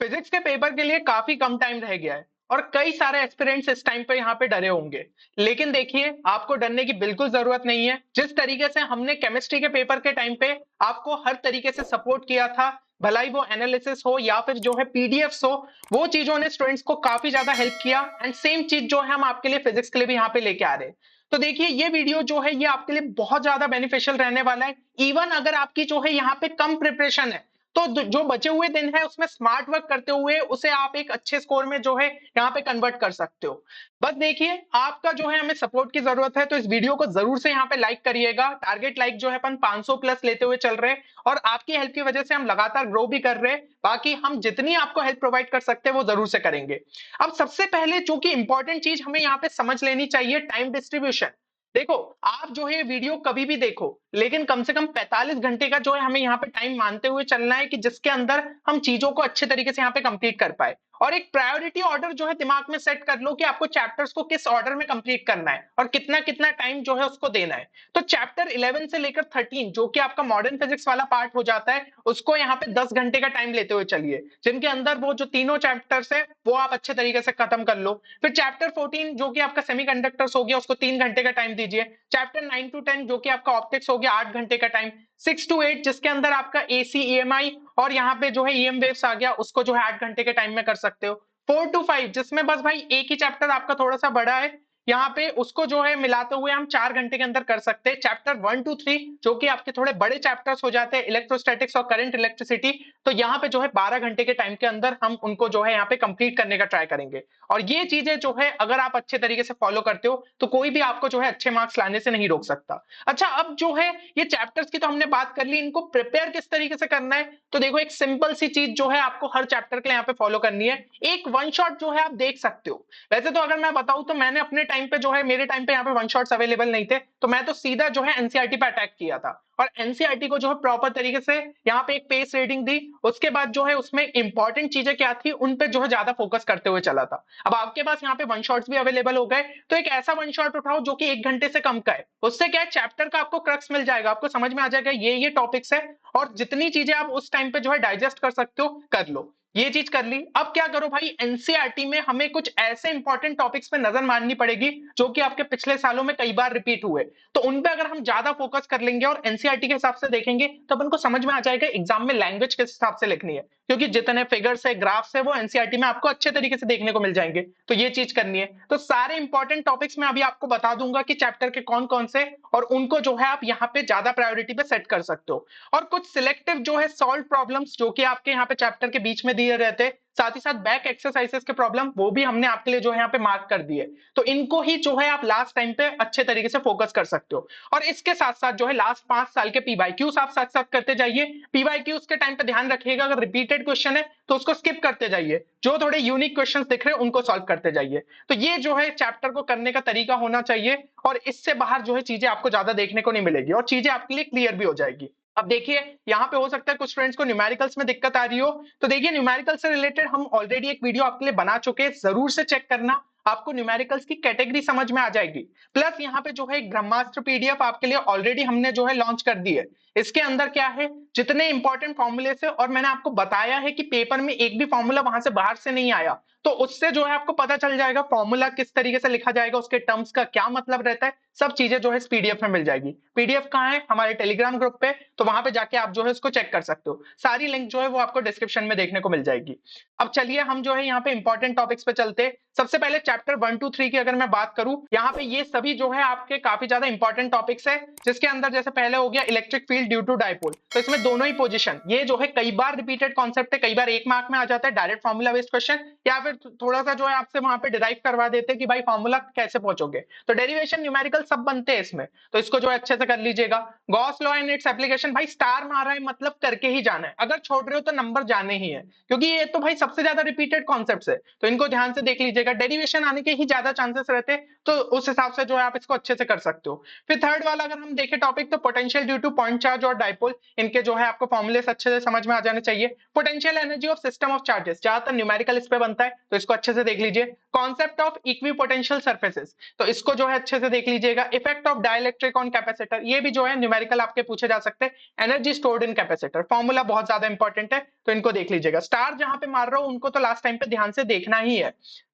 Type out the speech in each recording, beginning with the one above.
Physics के paper के लिए काफी कम टाइम रह गया है और कई सारे एस्पिरेंट्स इस टाइम पे यहाँ पे डरे होंगे। लेकिन देखिए, आपको डरने की बिल्कुल जरूरत नहीं है। जिस तरीके से हमने केमिस्ट्री के पेपर के टाइम पे आपको हर तरीके से सपोर्ट किया था, भला ही वो एनालिसिस हो या फिर जो है पीडीएफ्स हो, वो चीजों ने स्टूडेंट्स को काफी ज्यादा हेल्प किया। एंड सेम चीज जो है हम आपके लिए फिजिक्स के लिए भी यहाँ पे लेके आ रहे हैं। तो देखिए, ये वीडियो जो है ये आपके लिए बहुत ज्यादा बेनिफिशियल रहने वाला है। इवन अगर आपकी जो है यहाँ पे कम प्रिपरेशन है, तो जो बचे हुए दिन है उसमें स्मार्ट वर्क करते हुए उसे आप एक अच्छे स्कोर में जो है यहाँ पे कन्वर्ट कर सकते हो। बस देखिए, आपका जो है हमें सपोर्ट की जरूरत है, तो इस वीडियो को जरूर से यहाँ पे लाइक करिएगा। टारगेट लाइक जो है अपन 500 प्लस लेते हुए चल रहे हैं और आपकी हेल्प की वजह से हम लगातार ग्रो भी कर रहे हैं। बाकी हम जितनी आपको हेल्प प्रोवाइड कर सकते हैं वो जरूर से करेंगे। अब सबसे पहले जो कि इंपॉर्टेंट चीज हमें यहाँ पे समझ लेनी चाहिए, टाइम डिस्ट्रीब्यूशन। देखो, आप जो है वीडियो कभी भी देखो, लेकिन कम से कम 45 घंटे का जो है हमें यहाँ पे टाइम मानते हुए चलना है कि जिसके अंदर हम चीजों को अच्छे तरीके से यहाँ पे कंप्लीट कर पाए। और एक प्रायोरिटी ऑर्डर जो है दिमाग में सेट कर लो कि आपको चैप्टर्स को किस ऑर्डर में कंप्लीट करना है और कितना कितना टाइम जो है उसको देना है। तो चैप्टर 11 से लेकर 13 जो कि आपका मॉडर्न फिजिक्स वाला पार्ट हो जाता है, उसको यहाँ पे 10 घंटे का टाइम लेते हुए चलिए, जिनके अंदर वो जो तीनों चैप्टर्स है वो आप अच्छे तरीके से खत्म कर लो। फिर चैप्टर 14 जो कि आपका सेमीकंडक्टर्स हो गया, उसको 3 घंटे का टाइम दीजिए। चैप्टर 9 टू 10 जो कि आपका ऑप्टिक्स हो गया, 8 घंटे का टाइम। 6 टू 8 जिसके अंदर आपका एसी ईएमआई और यहाँ पे जो है ईएम वेव्स आ गया, उसको जो है 8 घंटे के टाइम में कर सकते हो। 4 टू 5 जिसमें बस भाई एक ही चैप्टर आपका थोड़ा सा बड़ा है, यहाँ पे उसको जो है मिलाते हुए हम 4 घंटे के अंदर कर सकते हैं। चैप्टर 1 टू 3 जो कि आपके थोड़े बड़े चैप्टर्स हो जाते हैं, इलेक्ट्रोस्टैटिक्स और करंट इलेक्ट्रिसिटी, तो यहाँ पे जो है 12 घंटे के टाइम के अंदर हम उनको जो है यहाँ पे कंप्लीट करने का ट्राई करेंगे। और ये चीजें जो है अगर आप अच्छे तरीके से फॉलो करते हो तो कोई भी आपको जो है अच्छे मार्क्स लाने से नहीं रोक सकता। अच्छा, अब जो है ये चैप्टर्स की तो हमने बात कर ली, इनको प्रिपेयर किस तरीके से करना है। तो देखो, एक सिंपल सी चीज जो है आपको हर चैप्टर के लिए यहाँ पे फॉलो करनी है। एक वन शॉट जो है आप देख सकते हो। वैसे तो अगर मैं बताऊं तो मैंने अपने टाइम पे जो है, मेरे टाइम पे यहाँ पे वन शॉट्स अवेलेबल नहीं थे, तो मैं तो सीधा जो है एनसीईआरटी पे अटैक किया था और एनसीईआरटी को जो है प्रॉपर तरीके से यहाँ पे एक पेस रीडिंग दी। उसके बाद जो है उसमें इंपॉर्टेंट चीजें क्या थी उन पे जो है ज्यादा फोकस करते हुए चला था। अब आपके पास यहाँ पे वन शॉट्स भी अवेलेबल हो गए, तो एक ऐसा वन शॉट उठाओ जो कि 1 घंटे से कम का है। उससे क्या है, चैप्टर का आपको क्रक्स मिल जाएगा, आपको समझ में आ जाएगा ये टॉपिक्स है और जितनी चीजें आप उस टाइम पे जो है डाइजेस्ट कर सकते हो कर लो। ये चीज कर ली। अब क्या करो भाई, एनसीईआरटी में हमें कुछ ऐसे इंपॉर्टेंट टॉपिक्स पे नजर मारनी पड़ेगी जो कि आपके पिछले सालों में कई बार रिपीट हुए। तो उन पे अगर हम ज्यादा फोकस कर लेंगे और एनसीईआरटी के हिसाब से देखेंगे तो अपन को समझ में आ जाएगा एग्जाम में लैंग्वेज किस हिसाब से लिखनी है, क्योंकि जितने फिगर्स है, ग्राफ्स है, वो एनसीईआरटी में आपको अच्छे तरीके से देखने को मिल जाएंगे। तो ये चीज करनी है। तो सारे इंपॉर्टेंट टॉपिक्स मैं अभी आपको बता दूंगा कि चैप्टर के कौन कौन से, और उनको जो है आप यहाँ पे ज्यादा प्रायोरिटी पे सेट कर सकते हो। और कुछ सिलेक्टिव जो है सॉल्व प्रॉब्लम्स जो कि आपके यहाँ पे चैप्टर के बीच में दिए रहते हैं, साथ ही साथ बैक एक्सरसाइजेस के प्रॉब्लम वो भी हमने आपके लिए जो है यहाँ पे मार्क कर दिए। तो इनको ही जो है आप लास्ट टाइम पे अच्छे तरीके से फोकस कर सकते हो। और इसके साथ साथ जो है लास्ट 5 साल के पीवाईक्यूज आप साथ साथ करते जाइए। पीवाईक्यूज के टाइम पे ध्यान रखिएगा, अगर रिपीटेड क्वेश्चन है तो उसको स्किप करते जाइए, जो थोड़े यूनिक क्वेश्चन दिख रहे हैं उनको सॉल्व करते जाइए। तो ये जो है चैप्टर को करने का तरीका होना चाहिए और इससे बाहर जो है चीजें आपको ज्यादा देखने को नहीं मिलेगी और चीजें आपके लिए क्लियर भी हो जाएगी। अब देखिए, यहाँ पे हो सकता है कुछ स्टूडेंट्स को न्यूमेरिकल्स में दिक्कत आ रही हो, तो देखिए न्यूमेरिकल से रिलेटेड हम ऑलरेडी एक वीडियो आपके लिए बना चुके हैं, जरूर से चेक करना। आपको न्यूमेरिकल्स की कैटेगरी समझ में आ जाएगी। प्लस यहाँ पे जो है एक ब्रह्मास्त्र पीडीएफ आपके लिए ऑलरेडी हमने जो है लॉन्च कर दी है। इसके अंदर क्या है, जितने इंपॉर्टेंट फॉर्मूले से, और मैंने आपको बताया है कि पेपर में एक भी फॉर्मूला वहां से बाहर से नहीं आया, तो उससे जो है आपको पता चल जाएगा फॉर्मूला किस तरीके से लिखा जाएगा, उसके टर्म्स का क्या मतलब रहता है, सब चीजें जो है इस पीडीएफ में मिल जाएगी। पीडीएफ कहाँ है, हमारे टेलीग्राम ग्रुप पे, तो वहां पे जाके आप जो है उसको चेक कर सकते हो। सारी लिंक जो है वो आपको डिस्क्रिप्शन में देखने को मिल जाएगी। अब चलिए हम जो है यहाँ पे इंपॉर्टेंट टॉपिक्स पे चलते हैं। सबसे पहले चैप्टर 1 टू 3 की अगर मैं बात करूं, यहाँ पे ये सभी जो है आपके काफी ज्यादा इंपॉर्टेंट टॉपिक्स है, जिसके अंदर जैसे पहले हो गया electric field due to dipole, तो इसमें दोनों ही पोजीशन, ये जो है कई बार रिपीटेड कॉन्सेप्ट है, कई बार 1 मार्क में आ जाता है डायरेक्ट फॉर्मूला बेस्ड क्वेश्चन, या फिर थोड़ा सा जो है आपसे वहां पे डिराइव करवा देते हैं कि भाई फॉर्मूला कैसे पहुंचोगे। तो डेरिवेशन न्यूमेरिकल सब बनते हैं इसमें, तो इसको जो है अच्छे से कर लीजिएगा। Gauss law and its application, भाई स्टार मारा है मतलब करके ही जाना है, अगर छोड़ रहे हो तो नंबर जाने ही है, क्योंकि ये तो भाई सबसे ज्यादा रिपीटेड कॉन्सेप्ट्स है, तो इनको ध्यान से देख लीजिएगा। डेरिवेशन आने के ही ज्यादा चांसेस रहते हैं, तो उस हिसाब से जो है आप इसको अच्छे से कर सकते हो। फिर थर्ड वाला अगर हम देखें टॉपिक, तो potential due two point charge और डायपोल, इनके जो है आपको फॉर्मुले अच्छे से समझ में आ जाने चाहिए। Potential energy of system of charges, ज्यादातर न्यूमेरिकल इस पे बनता है, तो इसको अच्छे से देख लीजिए। कॉन्सेप्ट ऑफ इक्विपोटेंशियल सर्फेसेस, तो इसको जो है अच्छे से देख लीजिएगा। Effect of dielectric on capacitor, ये भी जो है न्यूमेरिकल आपके पूछे जा सकते हैं। Energy stored in capacitor, formula बहुत ज्यादा इंपॉर्टेंट है, तो इनको देख लीजिएगा। स्टार जहां पे मार रहा हूं उनको तो लास्ट टाइम पे ध्यान से देखना ही है।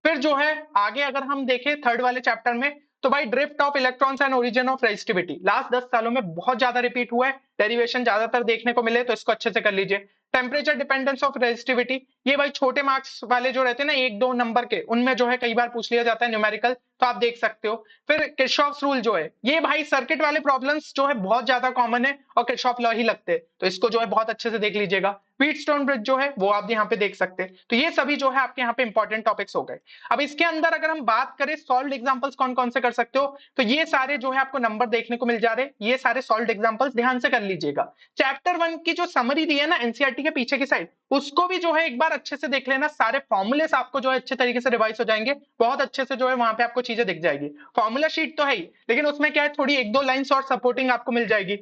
फिर जो है आगे अगर हम देखें थर्ड वाले चैप्टर में, तो भाई drift of electrons and origin of resistivity, last 10 सालों में बहुत ज्यादा रिपीट हुआ है, डेरिवेशन ज्यादातर देखने को मिले, तो इसको अच्छे से कर लीजिए। टेम्परेचर डिपेंडेंस ऑफ रेजिस्टिविटी, ये भाई छोटे मार्क्स वाले जो रहते हैं ना 1-2 नंबर के, उनमें जो है कई बार पूछ लिया जाता है न्यूमेरिकल, तो आप देख सकते हो। फिर किरचॉफ्स रूल जो है, ये भाई सर्किट वाले प्रॉब्लम्स जो है बहुत ज्यादा कॉमन है और किरचॉफ लॉ ही लगते हैं, तो इसको जो है बहुत अच्छे से देख लीजिएगा। व्हीटस्टोन ब्रिज जो है वो आप यहाँ पे देख सकते हैं। तो ये सभी जो है आपके यहाँ पे इंपॉर्टेंट टॉपिक्स हो गए। अब इसके अंदर अगर हम बात करें सॉल्व्ड एग्जांपल्स कौन कौन से कर सकते हो, तो ये सारे जो है आपको नंबर देखने को मिल जा रहे हैं, ये सारे सॉल्व्ड एग्जांपल्स ध्यान से कर लीजिएगा। चैप्टर 1 की जो समरी दी है ना एनसीईआरटी के पीछे की साइड, उसको भी जो है एक बार अच्छे से देख लेना, सारे फॉर्मूलेस आपको जो है अच्छे तरीके से रिवाइज हो जाएंगे, बहुत अच्छे से जो है वहां पे आपको चीजें दिख जाएगी। फॉर्मूला शीट तो है ही, लेकिन उसमें क्या है थोड़ी 1-2 लाइंस और सपोर्टिंग आपको मिल जाएगी,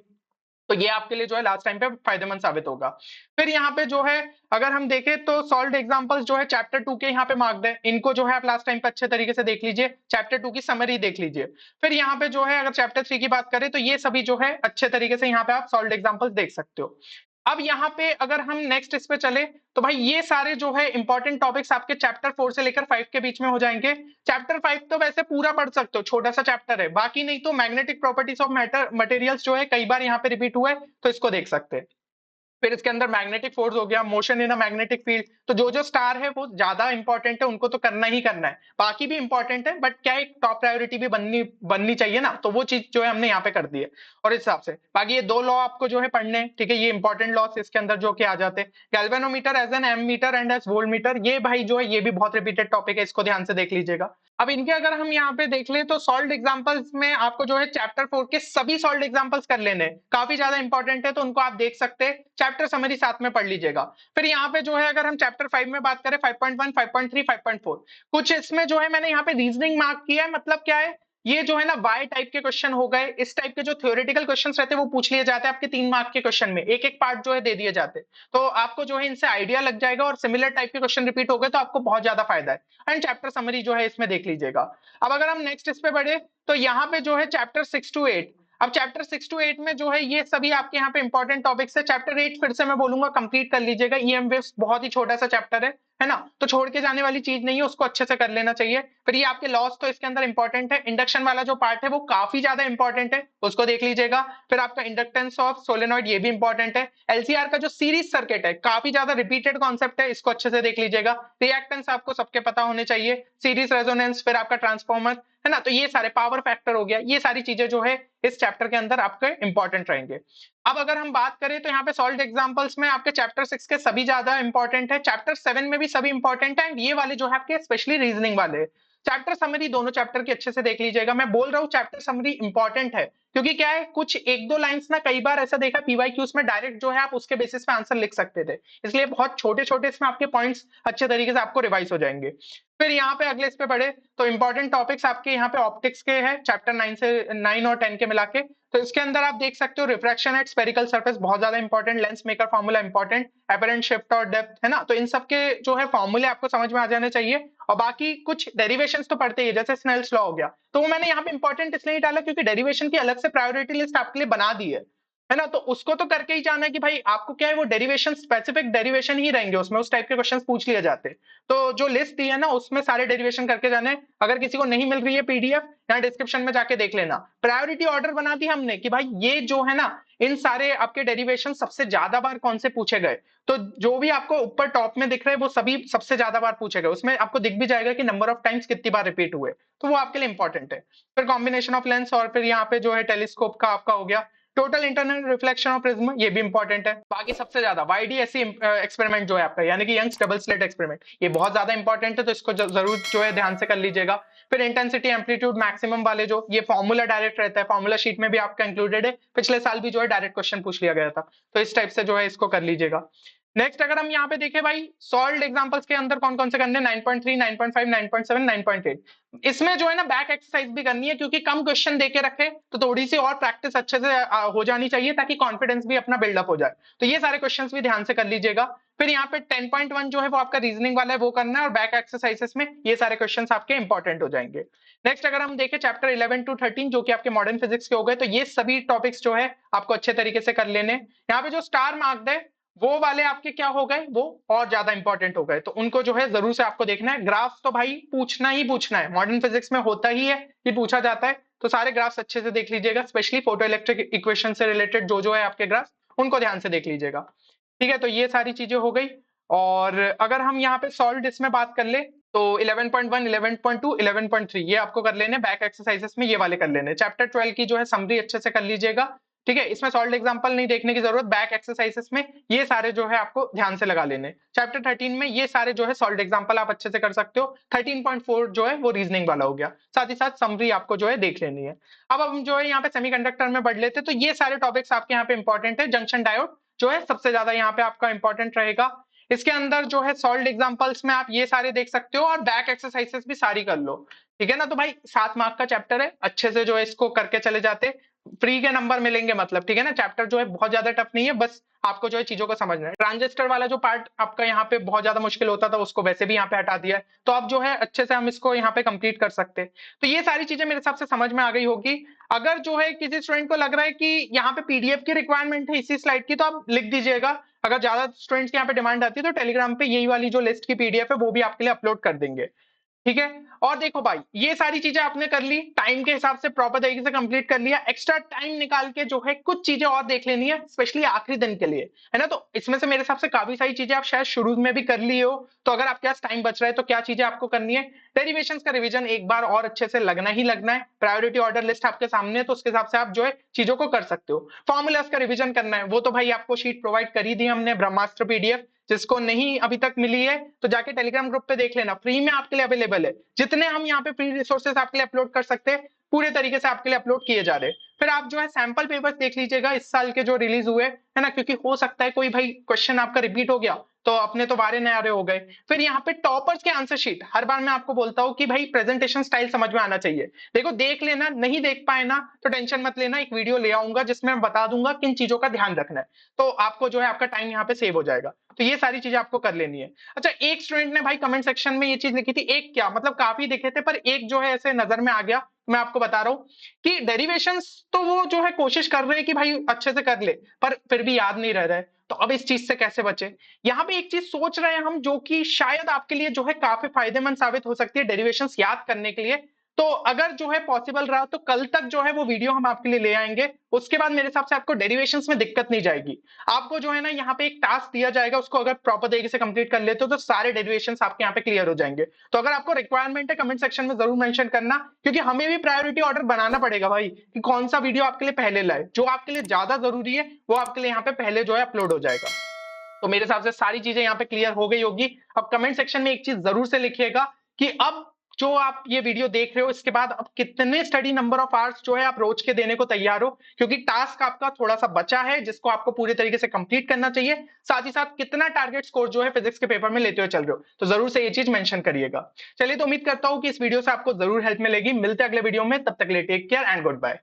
तो ये आपके लिए जो है लास्ट टाइम पे फायदेमंद साबित होगा। फिर यहाँ पे जो है अगर हम देखें तो सॉल्व्ड एग्जांपल्स जो है चैप्टर 2 के यहाँ पे मार्क्ड है, इनको जो है आप लास्ट टाइम पे अच्छे तरीके से देख लीजिए, चैप्टर 2 की समरी देख लीजिए। फिर यहाँ पे जो है अगर चैप्टर 3 की बात करें तो ये सभी जो है अच्छे तरीके से यहाँ पे आप सॉल्व्ड एग्जांपल्स देख सकते हो। अब यहाँ पे अगर हम नेक्स्ट इस पे चले, तो भाई ये सारे जो है इंपॉर्टेंट टॉपिक्स आपके चैप्टर 4 से लेकर 5 के बीच में हो जाएंगे। चैप्टर 5 तो वैसे पूरा पढ़ सकते हो, छोटा सा चैप्टर है, बाकी नहीं तो magnetic properties of matter materials जो है कई बार यहाँ पे रिपीट हुआ है, तो इसको देख सकते हैं। फिर इसके अंदर मैग्नेटिक फोर्स हो गया, motion in a magnetic field, तो जो जो स्टार है वो ज्यादा इंपॉर्टेंट है, उनको तो करना ही करना है, बाकी भी इंपॉर्टेंट है, बट क्या एक टॉप प्रायोरिटी भी बननी बननी चाहिए ना, तो वो चीज जो है हमने यहाँ पे कर दी है। और इस हिसाब से बाकी ये 2 लॉ आपको जो है पढ़ने हैं, ठीक है, ये इंपॉर्टेंट लॉस इसके अंदर जो कि आ जाते हैं। Galvanometer as an ammeter and as voltmeter, ये भाई जो है ये भी बहुत रिपीटेड टॉपिक है, इसको ध्यान से देख लीजिएगा। अब इनके अगर हम यहाँ पे देख ले तो सॉल्व्ड एग्जांपल्स में आपको जो है चैप्टर 4 के सभी सॉल्व्ड एग्जांपल्स कर लेने, काफी ज्यादा इंपॉर्टेंट है, तो उनको आप देख सकते हैं, चैप्टर समरी साथ में पढ़ लीजिएगा। फिर यहाँ पे जो है अगर हम चैप्टर 5 में बात करें 5.1, 5.3, 5.4, कुछ इसमें जो है मैंने यहाँ पे रीजनिंग मार्क किया है, मतलब क्या है, ये जो है ना वाई टाइप के क्वेश्चन हो गए, इस टाइप के जो थ्योरेटिकल क्वेश्चंस रहते हैं वो पूछ लिए जाते हैं आपके 3 मार्क के क्वेश्चन में, एक एक पार्ट जो है दे दिए जाते हैं, तो आपको जो है इनसे आइडिया लग जाएगा, और सिमिलर टाइप के क्वेश्चन रिपीट हो गए तो आपको बहुत ज्यादा फायदा है। एंड चैप्टर समरी जो है इसमें देख लीजिएगा। अब अगर हम नेक्स्ट इस पे बढ़े तो यहाँ पे जो है चैप्टर 6 to 8, अब चैप्टर 6 to 8 में जो है ये सभी आपके यहाँ पे इंपॉर्टेंट टॉपिक्स है। चैप्टर 8 फिर से मैं बोलूंगा कंप्लीट कर लीजिएगा, ईएम वेव्स बहुत ही छोटा सा चैप्टर है ना, तो छोड़ के जाने वाली चीज नहीं है, उसको अच्छे से कर लेना चाहिए। फिर ये आपके लॉस तो इसके अंदर इंपॉर्टेंट है, इंडक्शन वाला जो पार्ट है वो काफी ज्यादा इंपॉर्टेंट है, उसको देख लीजिएगा। फिर आपका इंडक्टेंस ऑफ सोलेनॉइड ये भी इंपॉर्टेंट है। एलसीआर का जो सीरीज सर्किट है काफी ज्यादा रिपीटेड कॉन्सेप्ट है, इसको अच्छे से देख लीजिएगा। रिएक्टेंस आपको सबके पता होने चाहिए, सीरीज रेजोनेंस, फिर आपका ट्रांसफॉर्मर, है ना, तो ये सारे पावर फैक्टर हो गया, ये सारी चीजें जो है इस चैप्टर के अंदर आपके इंपॉर्टेंट रहेंगे। अब अगर हम बात करें तो यहाँ पे सॉल्व्ड एग्जांपल्स में आपके चैप्टर 6 के सभी ज्यादा इंपॉर्टेंट है, चैप्टर 7 में भी सभी इंपॉर्टेंट है, एंड ये वाले जो है आपके स्पेशली रीजनिंग वाले। चैप्टर समरी दोनों चैप्टर की अच्छे से देख लीजिएगा। मैं बोल रहा हूँ चैप्टर समरी इंपॉर्टेंट है, क्योंकि क्या है कुछ 1-2 लाइंस ना कई बार ऐसा देखा पीवाईक्यूज में डायरेक्ट जो है आप उसके बेसिस पे आंसर लिख सकते थे, इसलिए बहुत छोटे छोटे इसमें आपके पॉइंट्स अच्छे तरीके से आपको रिवाइज हो जाएंगे। फिर यहाँ पे अगले इस पे बढ़े तो इंपॉर्टेंट टॉपिक्स आपके यहाँ पे ऑप्टिक्स के हैं, चैप्टर 9 और 10 के मिला के, तो इसके अंदर आप देख सकते हो रिफ्रैक्शन एट स्फेरिकल सरफेस बहुत ज्यादा important, lens maker formula important, apparent shift और डेप्थ, है ना, तो इन सब के जो है फॉर्मूले आपको समझ में आ जाने चाहिए। और बाकी कुछ डेरिवेशंस तो पढ़ते ही, जैसे स्नेल्स लॉ हो गया, तो वो मैंने यहाँ पे इंपॉर्टेंट इसलिए नहीं डाला क्योंकि डेरिवेशन की अलग से प्रायोरिटी लिस्ट आपके लिए बना दी है ना, तो उसको तो करके ही जाना है कि भाई आपको क्या है वो डेरिवेशन स्पेसिफिक डेरिवेशन ही रहेंगे उसमें, उस टाइप के क्वेश्चंस पूछ लिए जाते हैं, तो जो लिस्ट दी है ना उसमें सारे डेरिवेशन करके जाने। अगर किसी को नहीं मिल रही है पीडीएफ, यहाँ डिस्क्रिप्शन में जाके देख लेना, प्रायोरिटी ऑर्डर बना दी हमने कि भाई ये जो है ना इन सारे आपके डेरिवेशन सबसे ज्यादा बार कौन से पूछे गए, तो जो भी आपको ऊपर टॉप में दिख रहे हैं वो सभी सबसे ज्यादा बार पूछे गए, उसमें आपको दिख भी जाएगा कि नंबर ऑफ टाइम्स कितनी बार रिपीट हुए, तो वो आपके लिए इंपॉर्टेंट है। फिर कॉम्बिनेशन ऑफ लेंस, और फिर यहाँ पे जो है टेलीस्कोप का आपका हो गया, total internal reflection of prism, ये भी इंपॉर्टेंट है। बाकी सबसे ज्यादा वाईडीएससी एक्सपेरिमेंट जो है आपका, यानी कि यंग्स डबल स्लिट एक्सपेरिमेंट, ये बहुत ज्यादा इंपॉर्टेंट है, तो इसको जरूर जो है ध्यान से कर लीजिएगा। फिर इंटेंसिटी एम्पलीट्यूड मैक्सिमम वाले जो ये फॉर्मूला डायरेक्ट रहता है, फॉर्मूला शीट में भी आपका इंक्लूडेड है, पिछले साल भी जो है डायरेक्ट क्वेश्चन पूछ लिया गया था, तो इस टाइप से जो है इसको कर लीजिएगा। नेक्स्ट अगर हम यहाँ पे देखें भाई सॉल्व्ड एग्जांपल्स के अंदर कौन कौन से करने, 9.3, 9.5, 9.7, 9.8, इसमें जो है ना बैक एक्सरसाइज भी करनी है, क्योंकि कम क्वेश्चन देके रखे तो थोड़ी सी और प्रैक्टिस अच्छे से हो जानी चाहिए, ताकि कॉन्फिडेंस भी अपना बिल्डअप हो जाए, तो ये सारे क्वेश्चंस भी ध्यान से कर लीजिएगा। फिर यहाँ पे 10.1 जो है वो आपका रीजनिंग वाला है, वो करना है, और बैक एक्सरसाइजेस में ये सारे क्वेश्चंस आपके इंपॉर्टेंट हो जाएंगे। नेक्स्ट अगर हम देखें चैप्टर 11 टू 13 जो कि आपके मॉडर्न फिजिक्स के हो गए, तो ये सभी टॉपिक्स जो है आपको अच्छे तरीके से कर लेने। यहाँ पे जो स्टार मार्क्ड है वो वाले आपके क्या हो गए, वो और ज्यादा इंपॉर्टेंट हो गए, तो उनको जो है जरूर से आपको देखना है। ग्राफ तो भाई पूछना ही पूछना है, मॉडर्न फिजिक्स में होता ही है कि पूछा जाता है, तो सारे ग्राफ्स अच्छे से देख लीजिएगा, स्पेशली फोटो इलेक्ट्रिक इक्वेशन से रिलेटेड जो है आपके ग्राफ, उनको ध्यान से देख लीजिएगा। ठीक है, तो ये सारी चीजें हो गई। और अगर हम यहाँ पे सॉल्व इसमें बात कर ले तो 11.1, 11.2, 11.3 ये आपको कर लेने, बैक एक्सरसाइजेस में ये वाले कर लेने। चैप्टर 12 की जो है समरी अच्छे से कर लीजिएगा। ठीक है, इसमें सॉल्व एग्जांपल नहीं देखने की जरूरत, बैक एक्सरसाइजेस में ये सारे जो है आपको ध्यान से लगा लेने। चैप्टर 13 में ये सारे जो है सॉल्व एग्जांपल आप अच्छे से कर सकते हो। 13.4 जो है वो रीजनिंग वाला हो गया, साथ ही साथ समरी आपको जो है देख लेनी है। अब हम जो है यहाँ पे सेमीकंडक्टर में बढ़ लेते, तो ये सारे टॉपिक्स आपके यहाँ पे इंपॉर्टेंट है। जंक्शन डायोड जो है सबसे ज्यादा यहाँ पे आपका इंपॉर्टेंट रहेगा। इसके अंदर जो है सॉल्व एग्जांपल्स में आप ये सारे देख सकते हो, और बैक एक्सरसाइजेस भी सारी कर लो। ठीक है ना, तो भाई 7 मार्क का चैप्टर है, अच्छे से जो है इसको करके चले जाते, फ्री के नंबर मिलेंगे मतलब। ठीक है ना, चैप्टर जो है बहुत ज्यादा टफ नहीं है, बस आपको जो है चीजों को समझना है। ट्रांजिस्टर वाला जो पार्ट आपका यहाँ पे बहुत ज्यादा मुश्किल होता था, उसको वैसे भी यहाँ पे हटा दिया है, तो अब जो है अच्छे से हम इसको यहाँ पे कंप्लीट कर सकते हैं। तो ये सारी चीजें मेरे हिसाब से समझ में आ गई होगी। अगर जो है किसी स्टूडेंट को लग रहा है कि यहाँ पे पीडीएफ की रिक्वायरमेंट है इसी स्लाइड की, तो आप लिख दीजिएगा। अगर ज्यादा स्टूडेंट्स की यहाँ पे डिमांड आती है तो टेलीग्राम पे यही वाली जो लिस्ट की पीडीएफ है वो भी आपके लिए अपलोड कर देंगे। ठीक है, और देखो भाई ये सारी चीजें आपने कर ली, टाइम के हिसाब से प्रॉपर तरीके से कंप्लीट कर लिया। एक्स्ट्रा टाइम निकाल के जो है कुछ चीजें और देख लेनी है, स्पेशली आखिरी दिन के लिए, है ना। तो इसमें से मेरे हिसाब से काफी सारी चीजें आप शायद शुरू में भी कर लिए हो, तो अगर आपके पास टाइम बच रहा है तो क्या चीजें आपको करनी है, डेरिवेशंस का रिवीजन एक बार और अच्छे से लगना ही लगना है। प्रायोरिटी ऑर्डर लिस्ट आपके सामने है, तो उसके हिसाब से आप जो है चीजों को कर सकते हो। फॉर्मूलाज का रिवीजन करना है, वो तो भाई आपको शीट प्रोवाइड कर ही दी हमने, ब्रह्मास्त्र पीडीएफ। जिसको नहीं अभी तक मिली है तो जाके टेलीग्राम ग्रुप पे देख लेना, फ्री में आपके लिए अवेलेबल है। जितने हम यहाँ पे फ्री रिसोर्सेज आपके लिए अपलोड कर सकते हैं पूरे तरीके से आपके लिए अपलोड किए जा रहे हैं। फिर आप जो है सैंपल पेपर्स देख लीजिएगा इस साल के जो रिलीज हुए, है ना, क्योंकि हो सकता है कोई भाई क्वेश्चन आपका रिपीट हो गया, तो अपने तो वारे नयारे हो गए। फिर यहाँ पे टॉपर्स के आंसर शीट, हर बार मैं आपको बोलता हूँ कि भाई प्रेजेंटेशन स्टाइल समझ में आना चाहिए। देखो देख लेना, नहीं देख पाए ना तो टेंशन मत लेना, एक वीडियो ले आऊंगा जिसमें मैं बता दूंगा किन चीजों का ध्यान रखना है, तो आपको जो है आपका टाइम यहाँ पे सेव हो जाएगा। तो ये सारी चीजें आपको कर लेनी है। अच्छा, एक स्टूडेंट ने भाई कमेंट सेक्शन में ये चीज लिखी थी, एक क्या मतलब काफी दिखे थे, पर एक जो है ऐसे नजर में आ गया, मैं आपको बता रहा हूँ कि डेरिवेशंस तो वो जो है कोशिश कर रहे हैं कि भाई अच्छे से कर ले, पर फिर भी याद नहीं रह रहा है, तो अब इस चीज से कैसे बचे। यहाँ पे एक चीज सोच रहे हैं हम, जो कि शायद आपके लिए जो है काफी फायदेमंद साबित हो सकती है डेरिवेशंस याद करने के लिए। तो अगर जो है पॉसिबल रहा तो कल तक जो है वो वीडियो हम आपके लिए ले आएंगे, उसके बाद मेरे हिसाब से आपको डेरिवेशंस में दिक्कत नहीं जाएगी। आपको जो है ना यहाँ पे एक टास्क दिया जाएगा, उसको अगर प्रॉपर तरीके से कंप्लीट कर लेते हो तो सारे डेरिवेशंस आपके यहाँ पे क्लियर हो जाएंगे। तो अगर आपको रिक्वायरमेंट है कमेंट सेक्शन में जरूर मेंशन करना, क्योंकि हमें भी प्रायोरिटी ऑर्डर बनाना पड़ेगा भाई कि कौन सा वीडियो आपके लिए पहले लाए, जो आपके लिए ज्यादा जरूरी है वो आपके लिए यहाँ पे पहले जो है अपलोड हो जाएगा। तो मेरे हिसाब से सारी चीजें यहाँ पे क्लियर हो गई होगी। अब कमेंट सेक्शन में एक चीज जरूर से लिखिएगा कि अब जो आप ये वीडियो देख रहे हो इसके बाद अब कितने स्टडी नंबर ऑफ आवर्स जो है आप रोज के देने को तैयार हो, क्योंकि टास्क आपका थोड़ा सा बचा है जिसको आपको पूरे तरीके से कंप्लीट करना चाहिए। साथ ही साथ कितना टारगेट स्कोर जो है फिजिक्स के पेपर में लेते हुए चल रहे हो, तो जरूर से ये चीज मेंशन करिएगा। चलिए, तो उम्मीद करता हूं कि इस वीडियो से आपको जरूर हेल्प मिलेगी। मिलते हैं अगले वीडियो में, तब तक के लिए take care and good bye.